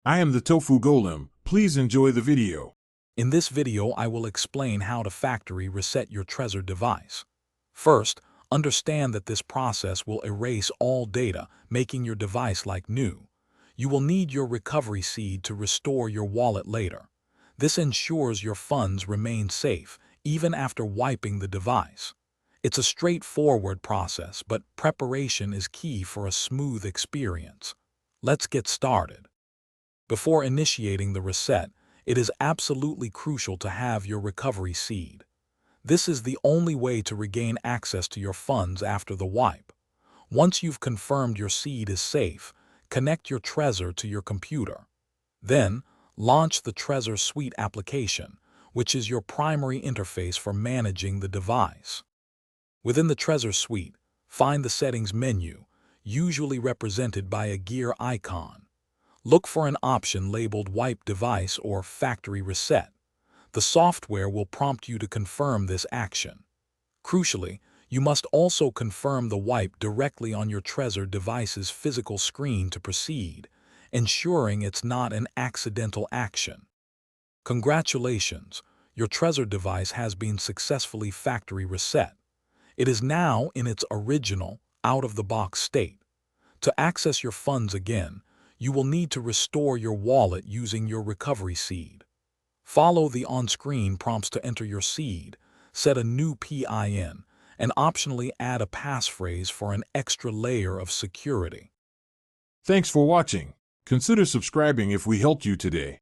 I am the Tofu Golem. Please enjoy the video. In this video, I will explain how to factory reset your Trezor device. First, understand that this process will erase all data, making your device like new. You will need your recovery seed to restore your wallet later. This ensures your funds remain safe, even after wiping the device. It's a straightforward process, but preparation is key for a smooth experience. Let's get started. Before initiating the reset, it is absolutely crucial to have your recovery seed. This is the only way to regain access to your funds after the wipe. Once you've confirmed your seed is safe, connect your Trezor to your computer. Then, launch the Trezor Suite application, which is your primary interface for managing the device. Within the Trezor Suite, find the Settings menu, usually represented by a gear icon. Look for an option labeled Wipe Device or Factory Reset. The software will prompt you to confirm this action. Crucially, you must also confirm the wipe directly on your Trezor device's physical screen to proceed, ensuring it's not an accidental action. Congratulations, your Trezor device has been successfully factory reset. It is now in its original, out-of-the-box state. To access your funds again, you will need to restore your wallet using your recovery seed. Follow the on-screen prompts to enter your seed, set a new PIN, and optionally add a passphrase for an extra layer of security. Thanks for watching. Consider subscribing if we helped you today.